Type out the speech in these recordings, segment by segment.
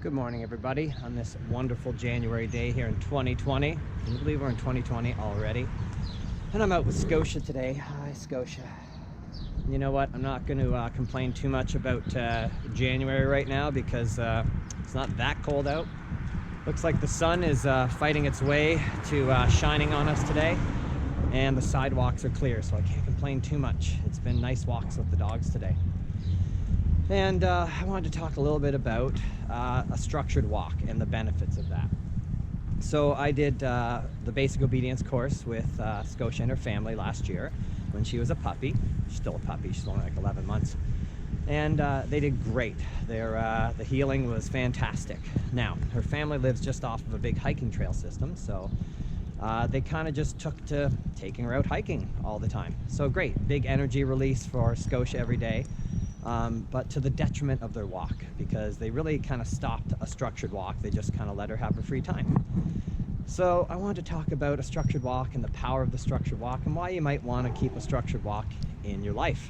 Good morning, everybody, on this wonderful January day here in 2020. Can you believe we're in 2020 already? And I'm out with Scotia today. Hi, Scotia. You know what? I'm not going to complain too much about January right now because it's not that cold out. Looks like the sun is fighting its way to shining on us today, and the sidewalks are clear, so I can't complain too much. It's been nice walks with the dogs today. And I wanted to talk a little bit about a structured walk and the benefits of that. So I did the basic obedience course with Scotia and her family last year when she was a puppy. She's still a puppy, she's only like 11 months. And they did great. The healing was fantastic. Now, her family lives just off of a big hiking trail system, so they kind of just took to taking her out hiking all the time. So great, big energy release for Scotia every day. But to the detriment of their walk, because they really kind of stopped a structured walk. They just kind of let her have her free time. So I wanted to talk about a structured walk and the power of the structured walk and why you might want to keep a structured walk in your life.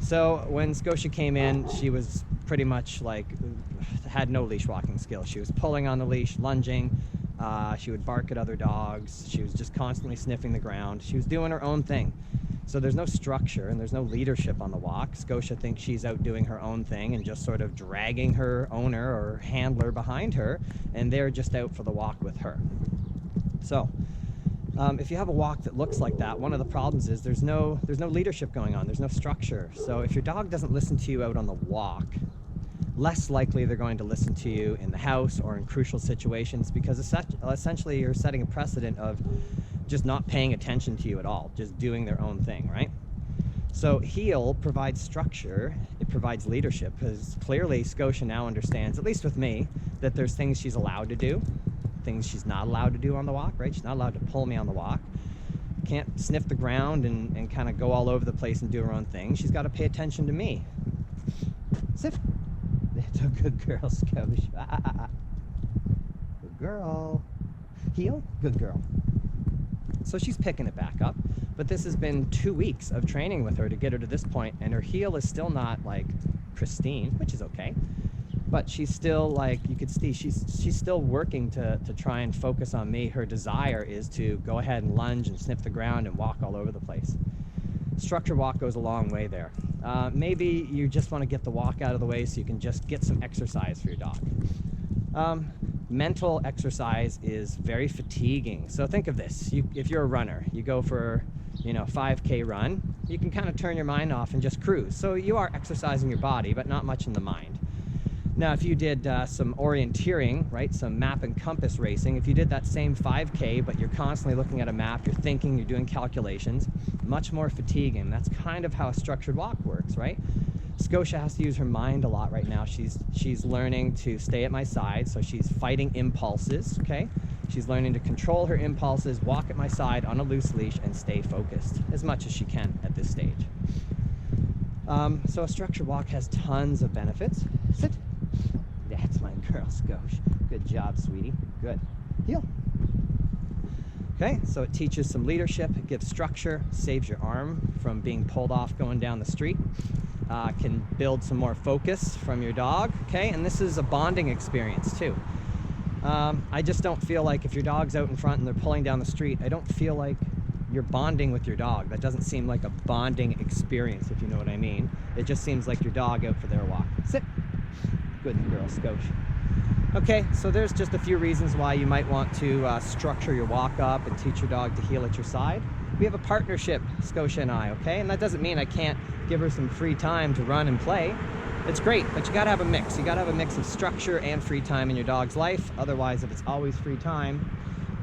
So when Scotia came in, she was pretty much like, had no leash walking skills. She was pulling on the leash, lunging. She would bark at other dogs. She was just constantly sniffing the ground. She was doing her own thing. So there's no structure and there's no leadership on the walk. Scotia thinks she's out doing her own thing and just sort of dragging her owner or handler behind her, and they're just out for the walk with her. So if you have a walk that looks like that, one of the problems is there's no leadership going on. There's no structure. So if your dog doesn't listen to you out on the walk, less likely they're going to listen to you in the house or in crucial situations, because essentially you're setting a precedent of just not paying attention to you at all, just doing their own thing, right? So heel provides structure, it provides leadership, because clearly Scotia now understands, at least with me, that there's things she's allowed to do, things she's not allowed to do on the walk, right? She's not allowed to pull me on the walk, can't sniff the ground and kind of go all over the place and do her own thing. She's got to pay attention to me. Sit. That's a good girl, Scotia. Good girl. Heel, good girl. So she's picking it back up, but this has been 2 weeks of training with her to get her to this point, and her heel is still not like pristine, which is okay, but she's still, like, you could see she's still working to try and focus on me. Her desire is to go ahead and lunge and sniff the ground and walk all over the place. Structure walk goes a long way there. Maybe you just want to get the walk out of the way so you can just get some exercise for your dog. Mental exercise is very fatiguing. So think of this. If you're a runner, you go for, 5K run, you can kind of turn your mind off and just cruise. So you are exercising your body, but not much in the mind. Now, if you did some orienteering, right, some map and compass racing, if you did that same 5K, but you're constantly looking at a map, you're thinking, you're doing calculations, much more fatiguing. That's kind of how a structured walk works, right? Scotia has to use her mind a lot right now. She's learning to stay at my side, so she's fighting impulses, okay? She's learning to control her impulses, walk at my side on a loose leash, and stay focused as much as she can at this stage. So a structured walk has tons of benefits. Sit. That's my girl, Scotia. Good job, sweetie. Good. Heel. Okay, so it teaches some leadership, it gives structure, saves your arm from being pulled off going down the street. Can build some more focus from your dog, okay? And this is a bonding experience too. I just don't feel like if your dog's out in front and they're pulling down the street, I don't feel like you're bonding with your dog. That doesn't seem like a bonding experience, if you know what I mean. It just seems like your dog out for their walk. Sit. Good girl, Scotia. Okay, so there's just a few reasons why you might want to structure your walk up and teach your dog to heel at your side. We have a partnership, Scotia and I, okay? And that doesn't mean I can't give her some free time to run and play. It's great, but you gotta have a mix. You gotta have a mix of structure and free time in your dog's life. Otherwise, if it's always free time,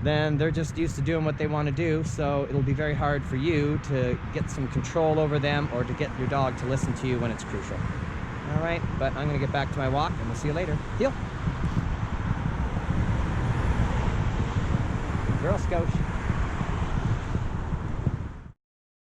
then they're just used to doing what they want to do, so it'll be very hard for you to get some control over them or to get your dog to listen to you when it's crucial. All right, but I'm gonna get back to my walk and we'll see you later. Heel. Girl, Scotia.